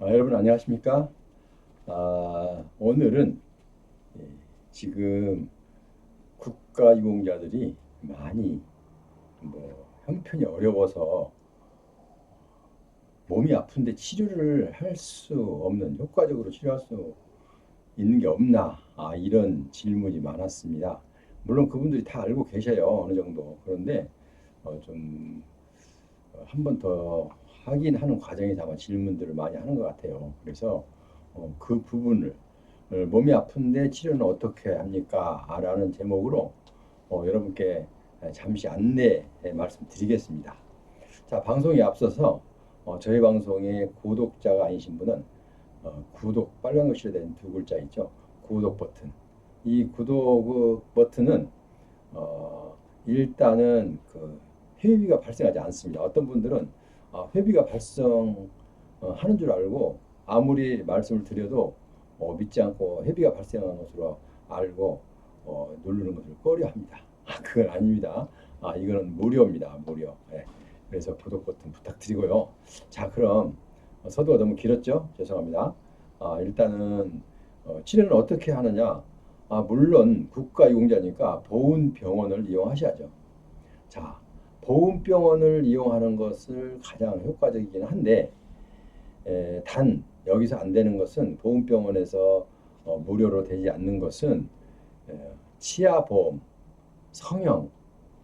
여러분 안녕하십니까? 오늘은 예, 지금 국가유공자들이 많이 형편이 어려워서 몸이 아픈데 치료를 할 수 없는, 효과적으로 치료할 수 있는 게 없나, 이런 질문이 많았습니다. 물론 그분들이 다 알고 계셔요, 어느 정도. 그런데 좀 한 번 더 확인하는 과정에서 아마 질문들을 많이 하는 것 같아요. 그래서 그 부분을 몸이 아픈데 치료는 어떻게 합니까? 라는 제목으로 여러분께 잠시 안내 말씀드리겠습니다. 자, 방송에 앞서서 저희 방송의 구독자가 아니신 분은 구독, 빨간 글씨로 된 두 글자 있죠? 구독 버튼. 이 구독 버튼은 일단은 회비가 발생하지 않습니다. 어떤 분들은 회비가 발생하는 줄 알고 아무리 말씀을 드려도 믿지 않고 회비가 발생하는 것으로 알고 누르는 것을 꺼려합니다. 그건 아닙니다. 이거는 무료입니다. 무료. 예. 그래서 구독 버튼 부탁드리고요. 자, 그럼 서두가 너무 길었죠? 죄송합니다. 일단은 치료는 어떻게 하느냐? 물론 국가유공자니까 보훈병원을 이용하셔야죠. 자, 보훈병원을 이용하는 것을 가장 효과적이긴 한데, 단 여기서 안 되는 것은 보훈병원에서 무료로 되지 않는 것은 치아보험, 성형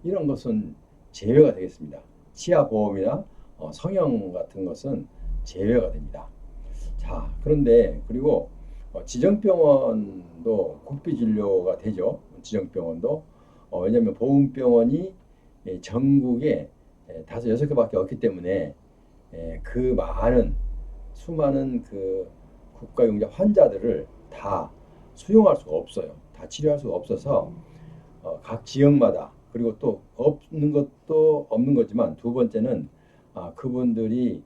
이런 것은 제외가 되겠습니다. 치아보험이나 성형 같은 것은 제외가 됩니다. 자, 그런데 그리고 지정병원도 국비 진료가 되죠. 지정병원도 왜냐하면 보훈병원이 전국에 다섯 여섯 개밖에 없기 때문에 그 많은 수많은 그 국가용자 환자들을 다 수용할 수가 없어요. 다 치료할 수가 없어서 각 지역마다 그리고 또 없는 것도 없는 거지만 두 번째는 그분들이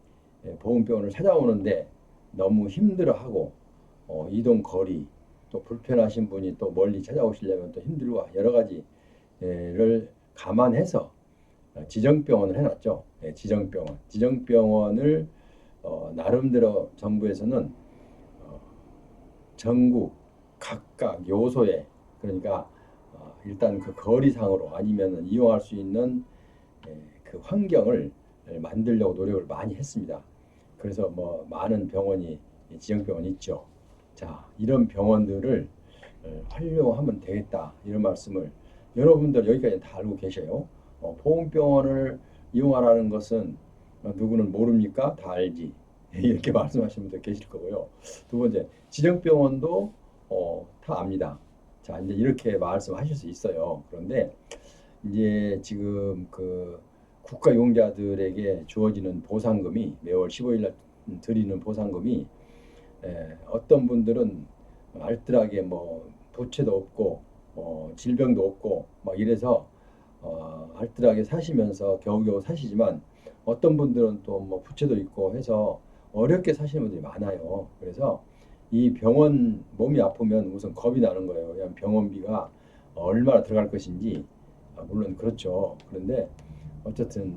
보훈병원을 찾아오는데 너무 힘들어하고 이동 거리 또 불편하신 분이 또 멀리 찾아오시려면 또 힘들고 여러 가지를 감안해서 지정병원을 해놨죠. 지정병원. 지정병원을 나름대로 정부에서는 어, 전국 각각 요소에 그러니까 일단 그 거리상으로 아니면 이용할 수 있는 그 환경을 만들려고 노력을 많이 했습니다. 그래서 뭐 많은 병원이 지정병원이 있죠. 자, 이런 병원들을 활용하면 되겠다 이런 말씀을 여러분들 여기까지 다 알고 계셔요. 보훈병원을 이용하라는 것은 누구는 모릅니까? 다 알지. 이렇게 말씀하시는 분도 계실 거고요. 두 번째, 지정병원도 다 압니다. 자, 이제 이렇게 말씀하실 수 있어요. 그런데 이제 지금 그 국가용자들에게 주어지는 보상금이 매월 15일 날 드리는 보상금이 어떤 분들은 알뜰하게 뭐 부채도 없고 질병도 없고 막 이래서 알뜰하게 사시면서 겨우겨우 사시지만 어떤 분들은 또 뭐 부채도 있고 해서 어렵게 사시는 분들이 많아요. 그래서 이 병원 몸이 아프면 우선 겁이 나는 거예요. 그냥 병원비가 얼마나 들어갈 것인지 물론 그렇죠. 그런데 어쨌든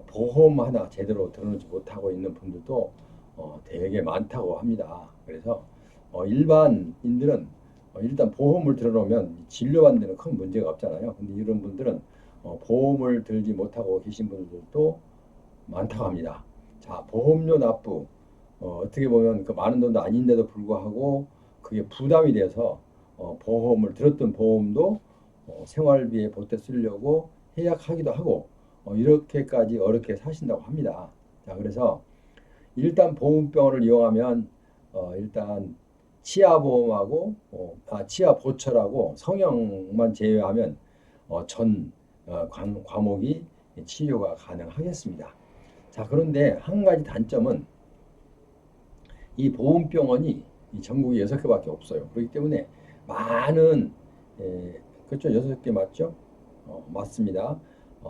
보험 하나 제대로 들어놓지 못하고 있는 분들도 되게 많다고 합니다. 그래서 일반인들은 일단 보험을 들어놓으면 진료받는 데는 큰 문제가 없잖아요. 근데 이런 분들은 보험을 들지 못하고 계신 분들도 많다고 합니다. 자, 보험료 납부 어떻게 보면 그 많은 돈도 아닌데도 불구하고 그게 부담이 돼서 보험을 들었던 보험도 생활비에 보태 쓰려고 해약하기도 하고 이렇게까지 어렵게 사신다고 합니다. 자, 그래서 일단 보험병원을 이용하면 일단 치아보험하고 치아보철하고 성형만 제외하면 전 과목이 치료가 가능하겠습니다. 자, 그런데 한 가지 단점은 이 보험병원이 이 전국에 여섯 개밖에 없어요. 그렇기 때문에 많은 그렇죠? 여섯 개 맞죠? 맞습니다.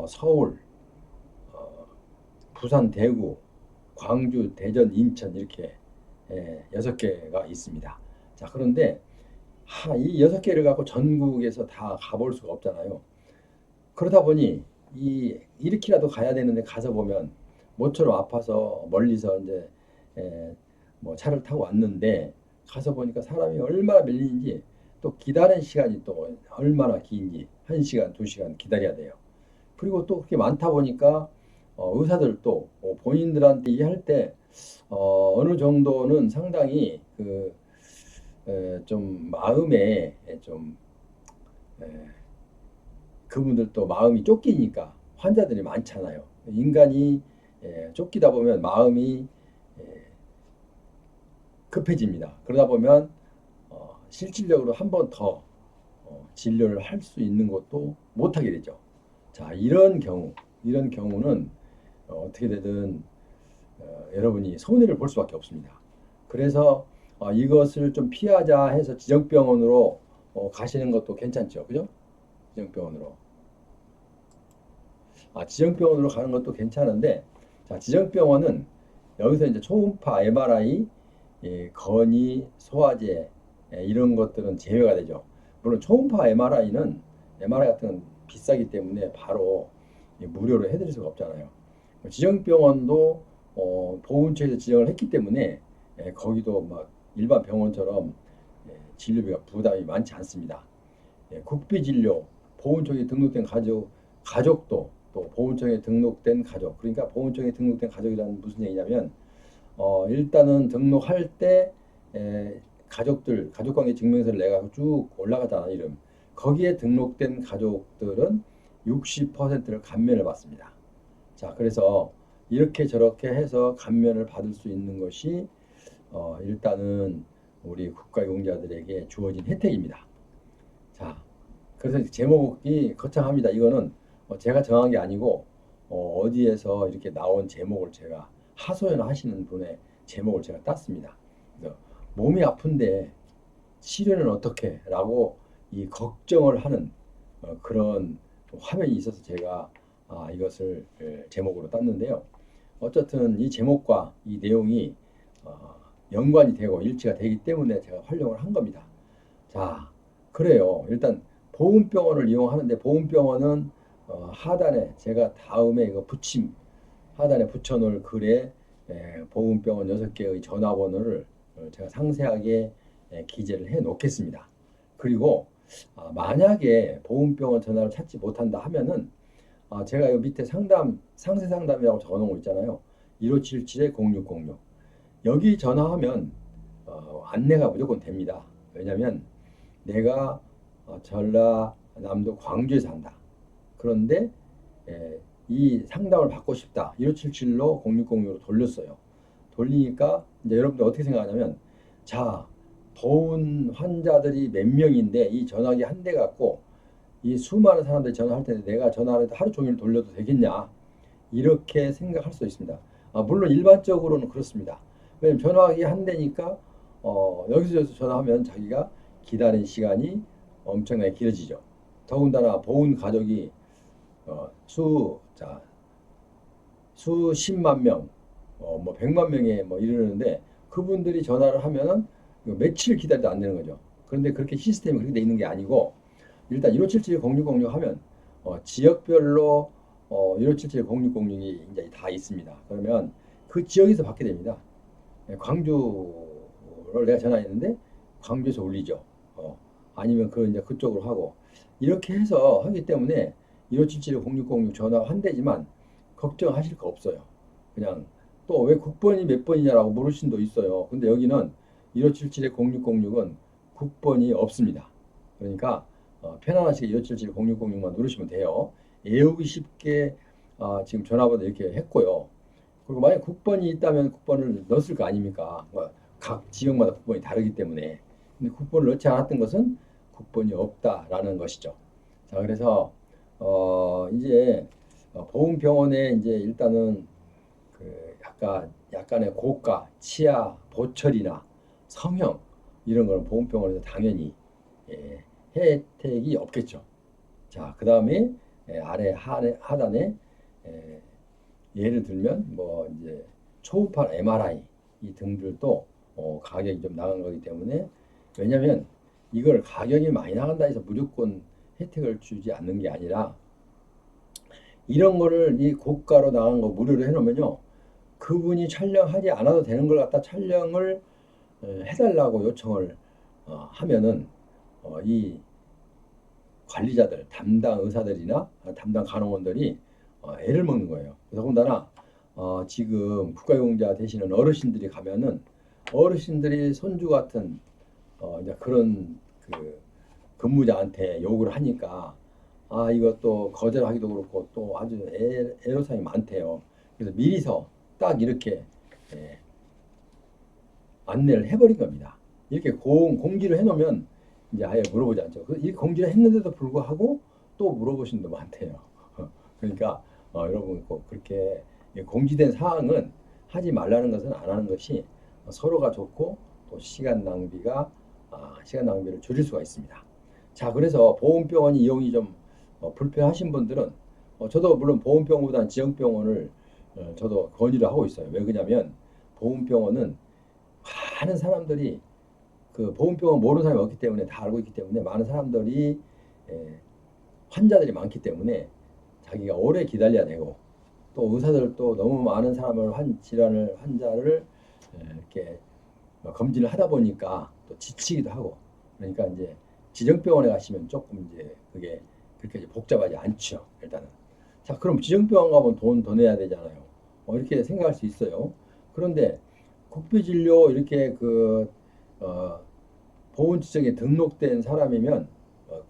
서울, 어, 부산, 대구, 광주, 대전, 인천 이렇게 여섯 개가 있습니다. 자, 그런데 이 여섯 개를 갖고 전국에서 다 가볼 수가 없잖아요. 그러다 보니 이렇게라도 가야 되는데 가서 보면 모처럼 아파서 멀리서 이제 뭐 차를 타고 왔는데 가서 보니까 사람이 얼마나 밀리는지 또 기다리는 시간이 또 얼마나 긴지 1시간, 2시간 기다려야 돼요. 그리고 또 그렇게 많다 보니까 의사들도 본인들한테 얘기할 때 어느 정도는 상당히 좀 마음에 좀 에, 그분들도 마음이 쫓기니까 환자들이 많잖아요. 인간이 쫓기다 보면 마음이 급해집니다. 그러다 보면 실질적으로 한 번 더 진료를 할 수 있는 것도 못하게 되죠. 자, 이런 경우는 어떻게 되든 여러분이 손해를 볼 수밖에 없습니다. 그래서 이것을 좀 피하자 해서 지정병원으로 가시는 것도 괜찮죠. 그죠? 지정병원으로. 지정병원으로 가는 것도 괜찮은데, 자, 지정병원은 여기서 이제 초음파, MRI, 건의, 소화제, 이런 것들은 제외가 되죠. 물론 초음파 MRI 같은 건 비싸기 때문에 바로 무료로 해드릴 수가 없잖아요. 지정병원도 보훈처에서 지정을 했기 때문에 거기도 막 일반 병원처럼 진료비가 부담이 많지 않습니다. 국비진료, 보훈처에 등록된 가족도 또 보훈처에 등록된 가족, 그러니까 보훈처에 등록된 가족이라는 무슨 얘기냐면 일단은 등록할 때 가족관계 증명서를 내가 쭉 올라가잖아, 이름. 거기에 등록된 가족들은 60%를 감면을 받습니다. 자, 그래서 이렇게 저렇게 해서 감면을 받을 수 있는 것이 일단은 우리 국가유공자들에게 주어진 혜택입니다. 자, 그래서 제목이 거창합니다. 이거는 제가 정한 게 아니고 어디에서 이렇게 나온 제목을 제가 하소연 하시는 분의 제목을 제가 땄습니다. 그래서 몸이 아픈데 치료는 어떻게? 라고 이 걱정을 하는 그런 화면이 있어서 제가 이것을 제목으로 땄는데요. 어쨌든 이 제목과 이 내용이 연관이 되고 일치가 되기 때문에 제가 활용을 한 겁니다. 자, 그래요. 일단 보훈병원을 이용하는데 보훈병원은 하단에 제가 다음에 이거 하단에 붙여놓을 글에 보훈병원 6개의 전화번호를 제가 상세하게 기재를 해 놓겠습니다. 그리고 만약에 보훈병원 전화를 찾지 못한다 하면은 제가 여기 밑에 상세 상담이라고 적어 놓은 거 있잖아요. 1577-0606. 여기 전화하면 안내가 무조건 됩니다. 왜냐면 내가 전라남도 광주에 산다. 그런데 이 상담을 받고 싶다. 1577로 0606로 돌렸어요. 돌리니까 이제 여러분들 어떻게 생각하냐면, 자, 보훈 환자들이 몇 명인데 이 전화기 한 대 갖고 이 수많은 사람들이 전화할 텐데 내가 전화를 하루 종일 돌려도 되겠냐, 이렇게 생각할 수 있습니다. 물론 일반적으로는 그렇습니다. 왜냐면 전화기 한 대니까 여기서 저기서 전화하면 자기가 기다린 시간이 엄청나게 길어지죠. 더군다나 보훈 가족이 수십만 명, 뭐 100만 명에 뭐 이르는데 그분들이 전화를 하면은 며칠 기다려도 안 되는 거죠. 그런데 그렇게 시스템이 그렇게 돼 있는 게 아니고, 일단 1577-0606 하면 지역별로 1577-0606이 이제 다 있습니다. 그러면 그 지역에서 받게 됩니다. 광주를 내가 전화했는데 광주에서 울리죠. 아니면 이제 그쪽으로 하고, 이렇게 해서 하기 때문에 1577-0606 전화 한 대지만 걱정하실 거 없어요. 그냥 또 왜 국번이 몇 번이냐라고 물으신 분도 있어요. 근데 여기는 1577-0606은 국번이 없습니다. 그러니까 편안하시게 1577-0606만 누르시면 돼요. 외우기 쉽게 지금 전화번호 이렇게 했고요. 그리고 만약 국번이 있다면 국번을 넣었을 거 아닙니까? 각 지역마다 국번이 다르기 때문에. 근데 국번을 넣지 않았던 것은 국번이 없다라는 것이죠. 자, 그래서 이제 보훈병원에 이제 일단은 약간의 고가, 치아, 보철이나 성형 이런 거는 보훈병원에서 당연히 혜택이 없겠죠. 자, 그 다음에 아래 하단에 예를 들면 뭐 이제 초음파 MRI 이 등들도 가격이 좀 나간 거기 때문에, 왜냐면 이걸 가격이 많이 나간다 해서 무조건 혜택을 주지 않는 게 아니라, 이런 거를 이 고가로 나간 거 무료로 해놓으면요, 그분이 촬영하지 않아도 되는 걸 갖다 촬영을 해달라고 요청을 하면은 이 관리자들, 담당 의사들이나 담당 간호원들이 애를 먹는 거예요. 더군다나 지금 국가용자 되시는 어르신들이 가면은 어르신들이 손주 같은 이제 그런 그 근무자한테 욕을 하니까 이것도 거절하기도 그렇고 또 아주 애로사항이 많대요. 그래서 미리서 딱 이렇게 예, 안내를 해버린 겁니다. 이렇게 공지를 해놓으면 이제 아예 물어보지 않죠. 이 공지를 했는데도 불구하고 또 물어보시는 분도 많대요. 그러니까 여러분 꼭 그렇게 공지된 사항은 하지 말라는 것은 안 하는 것이 서로가 좋고 또 시간 낭비를 줄일 수가 있습니다. 자, 그래서 보험병원 이용이 좀 불편하신 분들은 저도 물론 보험병원보다는 지역병원을 저도 권유를 하고 있어요. 왜 그러냐면 보험병원은 많은 사람들이 그 보험병원 모르는 사람이 없기 때문에 다 알고 있기 때문에 많은 사람들이 환자들이 많기 때문에 자기가 오래 기다려야 되고 또 의사들도 너무 많은 사람을 환자를 이렇게 검진을 하다 보니까 또 지치기도 하고 그러니까 이제 지정병원에 가시면 조금 이제 그게 그렇게 이제 복잡하지 않죠. 일단은 자 그럼 지정병원 가면 돈 더 내야 되잖아요. 이렇게 생각할 수 있어요. 그런데 국비진료 이렇게 보훈지정에 등록된 사람이면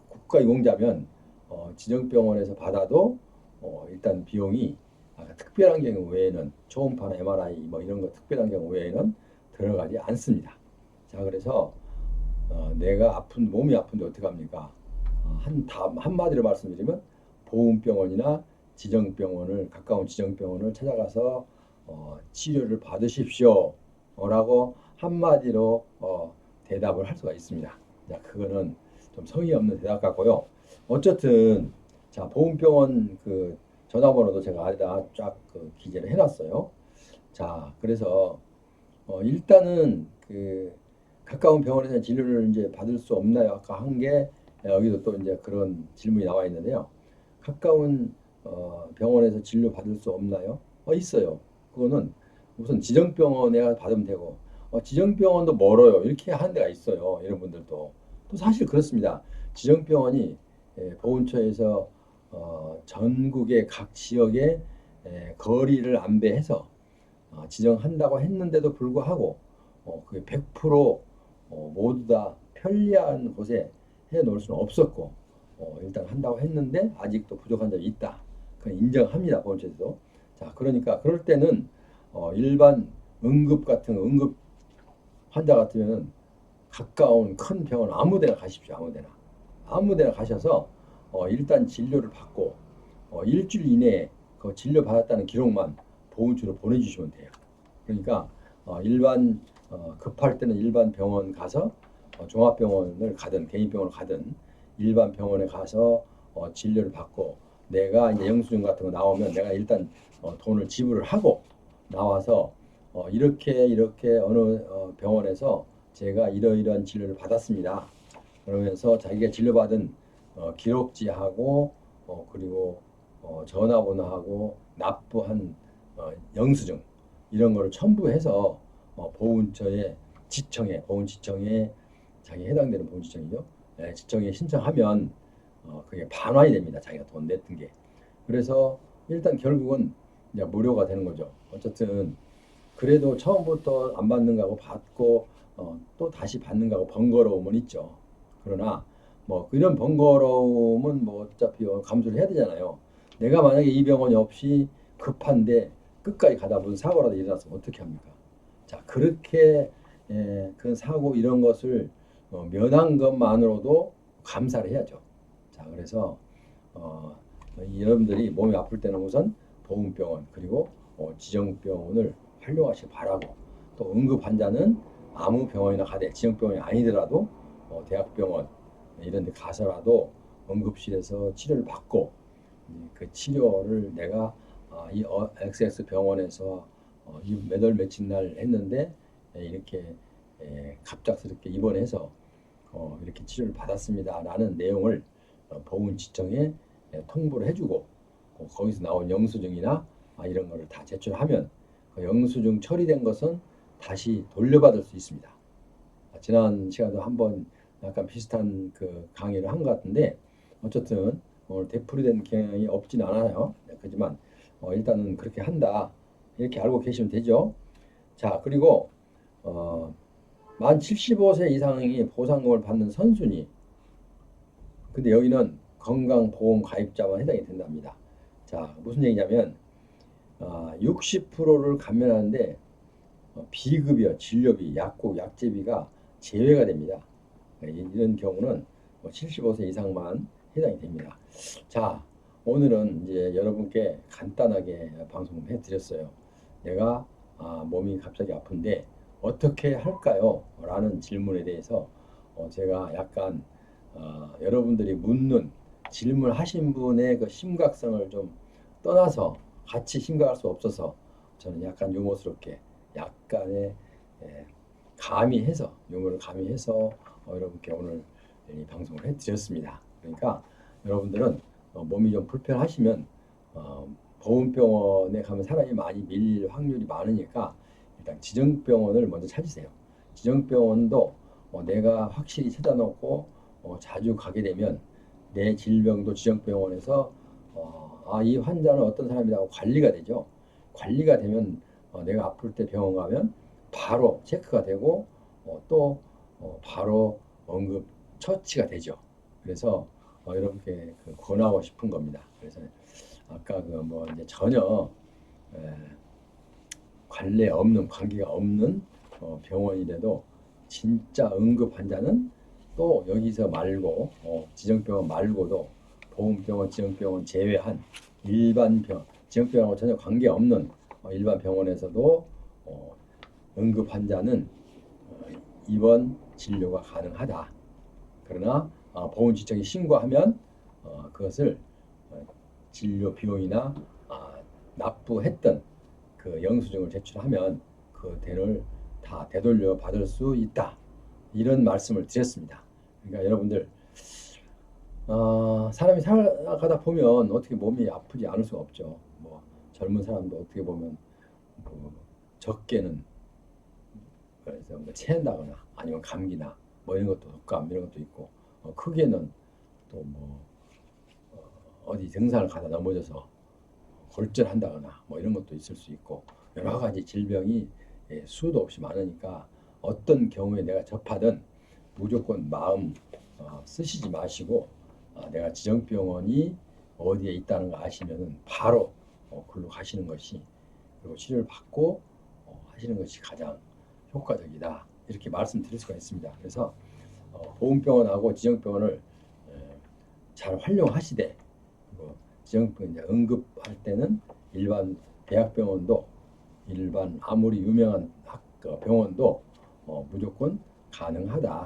국가유공자면 지정병원에서 받아도 일단 비용이 특별한 경우 외에는 초음파나 MRI 뭐 이런 거 특별한 경우 외에는 들어가지 않습니다. 자 그래서 내가 몸이 아픈데 어떻게 합니까? 한마디로 말씀드리면 보훈병원이나 가까운 지정병원을 찾아가서 치료를 받으십시오. 라고 한마디로 대답을 할 수가 있습니다. 자, 그거는 좀 성의 없는 대답 같고요. 어쨌든 자 보훈병원 그 전화번호도 제가 아래다 쫙 기재를 해놨어요. 자, 그래서 일단은 그 가까운 병원에서 진료를 이제 받을 수 없나요? 아까 한 게 여기도 또 이제 그런 질문이 나와 있는데요. 가까운 병원에서 진료 받을 수 없나요? 있어요. 그거는 우선 지정병원에 가서 받으면 되고 지정병원도 멀어요. 이렇게 하는 데가 있어요. 이런 분들도 또 사실 그렇습니다. 지정병원이 보훈처에서 전국의 각 지역의 거리를 안배해서 지정한다고 했는데도 불구하고 그게 100% 모두 다 편리한 곳에 해 놓을 수는 없었고 일단 한다고 했는데 아직도 부족한 점이 있다. 그건 인정합니다. 보훈처에서도. 자, 그러니까 그럴 때는 일반 응급 환자 같으면 가까운 큰 병원 아무데나 가십시오. 아무데나 가셔서 일단 진료를 받고 일주일 이내에 그 진료 받았다는 기록만 보훈처로 보내주시면 돼요. 그러니까 일반 급할 때는 일반 병원 가서 종합병원을 가든 개인병원을 가든 일반 병원에 가서 진료를 받고 내가 이제 영수증 같은 거 나오면 내가 일단 돈을 지불을 하고 나와서 이렇게 어느 병원에서 제가 이러이러한 진료를 받았습니다. 그러면서 자기가 진료받은 기록지하고 그리고 전화번호하고 납부한 영수증 이런 거를 첨부해서 보훈처에 보훈지청에 자기 해당되는 보훈지청이죠. 지청에 신청하면 그게 반환이 됩니다. 자기가 돈 냈던 게. 그래서 일단 결국은 이제 무료가 되는 거죠. 어쨌든 그래도 처음부터 안 받는 거하고 받고 또 다시 받는 거하고 번거로움은 있죠. 그러나 뭐 이런 번거로움은 뭐 어차피 감수를 해야 되잖아요. 내가 만약에 이 병원이 없이 급한데 끝까지 가다 무슨 사고라도 일어났으면 어떻게 합니까? 자, 그렇게 그 사고 이런 것을 면한 것만으로도 감사를 해야죠. 자, 그래서 여러분들이 몸이 아플 때는 우선 보훈병원 그리고 지정병원을 활용하시기 바라고 또 응급 환자는 아무 병원이나 가되 지정병원이 아니더라도 대학병원 이런 데 가서라도 응급실에서 치료를 받고 그 치료를 내가 이 XX 병원에서 몇 월 며칠 날 했는데 이렇게 갑작스럽게 입원해서 이렇게 치료를 받았습니다 라는 내용을 보훈지청에 통보를 해주고 거기서 나온 영수증이나 이런 거를 다 제출하면 그 영수증 처리된 것은 다시 돌려받을 수 있습니다. 지난 시간에도 한번 약간 비슷한 그 강의를 한 것 같은데 어쨌든 오늘 되풀이된 경향이 없진 않아요. 그렇지만 일단은 그렇게 한다 이렇게 알고 계시면 되죠. 자, 그리고 만 75세 이상이 보상금을 받는 선순위. 근데 여기는 건강보험 가입자만 해당이 된답니다. 자, 무슨 얘기냐면 60%를 감면하는데 비급여, 진료비, 약국, 약제비가 제외가 됩니다. 이런 경우는 75세 이상만 해당이 됩니다. 자, 오늘은 이제 여러분께 간단하게 방송해 드렸어요. 내가 몸이 갑자기 아픈데 어떻게 할까요? 라는 질문에 대해서 제가 약간 여러분들이 묻는 질문하신 분의 그 심각성을 좀 떠나서 같이 심각할 수 없어서 저는 약간 유머스럽게 약간의 가미해서 유머를 가미해서 여러분께 오늘 이 방송을 해드렸습니다. 그러니까 여러분들은 몸이 좀 불편하시면 보훈병원에 가면 사람이 많이 밀릴 확률이 많으니까 일단 지정병원을 먼저 찾으세요. 지정병원도 내가 확실히 찾아놓고 자주 가게 되면 내 질병도 지정병원에서 이 환자는 어떤 사람이라고 관리가 되죠. 관리가 되면 내가 아플 때 병원 가면 바로 체크가 되고 또 바로 응급 처치가 되죠. 그래서 여러분께 권하고 싶은 겁니다. 그래서 아까 이제 전혀 관례 없는 관계가 없는 병원이라도 진짜 응급 환자는 또 여기서 말고 지정병원 말고도 보훈병원, 지정병원 제외한 일반 지정병원하고 전혀 관계없는 일반 병원에서도 응급 환자는 입원 진료가 가능하다. 그러나 보훈지청에 신고하면 그것을 진료 비용이나 납부했던 그 영수증을 제출하면 그 돈을 다 되돌려 받을 수 있다. 이런 말씀을 드렸습니다. 그러니까 여러분들 사람이 살아가다 보면 어떻게 몸이 아프지 않을 수가 없죠. 뭐 젊은 사람도 어떻게 보면 적게는 그래서 체한다거나 아니면 감기나 뭐 이런 것도 독감 이런 것도 있고 크게는 또 어디 등산을 가다 넘어져서 골절한다거나 뭐 이런 것도 있을 수 있고 여러 가지 질병이 수도 없이 많으니까 어떤 경우에 내가 접하든 무조건 마음 쓰시지 마시고 내가 지정병원이 어디에 있다는 거 아시면은 바로 글로 가시는 것이 그리고 치료를 받고 하시는 것이 가장 효과적이다 이렇게 말씀드릴 수가 있습니다. 그래서 보훈병원하고 지정병원을 잘 활용하시되 지정병원 이제 응급할 때는 일반 대학병원도 일반 아무리 유명한 병원도 무조건 가능하다.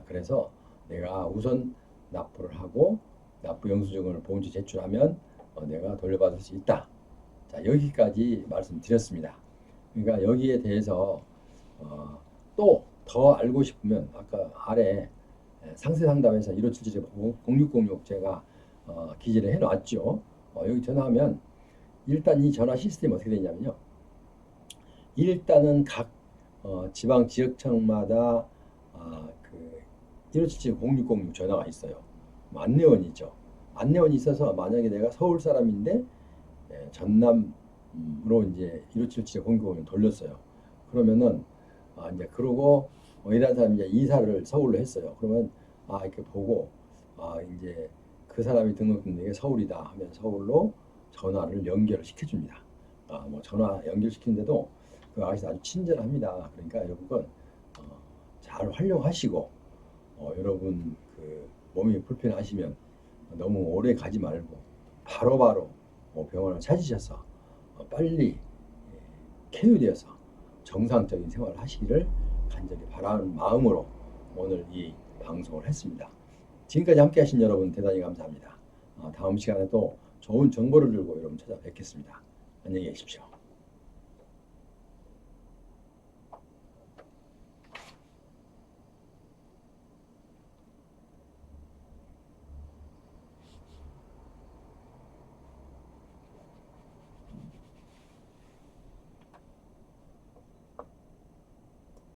그래서 내가 우선 납부를 하고 납부 영수증을 보험지 제출하면 내가 돌려받을 수 있다. 자, 여기까지 말씀드렸습니다. 그러니까 여기에 대해서 또 더 알고 싶으면 아까 아래 상세 상담에서 1577-0606 제가 기재를 해놨죠. 여기 전화하면 일단 이 전화 시스템이 어떻게 되냐면요. 일단은 각 지방 지역청마다 그 1577-0606 전화가 있어요. 안내원이 있죠. 안내원이 있어서 만약에 내가 서울 사람인데 전남으로 이제 1577-0606을 돌렸어요. 그러면은 이제 그러고 이런 사람이 이제 이사를 서울로 했어요. 그러면 이렇게 보고 이제 그 사람이 등록된 게 서울이다 하면 서울로 전화를 연결을 시켜줍니다. 뭐 전화 연결시키는데도 그 아저씨 아주 친절합니다. 그러니까 여러분 잘 활용하시고 여러분 그 몸이 불편하시면 너무 오래 가지 말고 바로바로 병원을 찾으셔서 빨리 쾌유되어서 정상적인 생활을 하시기를 간절히 바라는 마음으로 오늘 이 방송을 했습니다. 지금까지 함께 하신 여러분 대단히 감사합니다. 다음 시간에 또 좋은 정보를 들고 여러분 찾아뵙겠습니다. 안녕히 계십시오.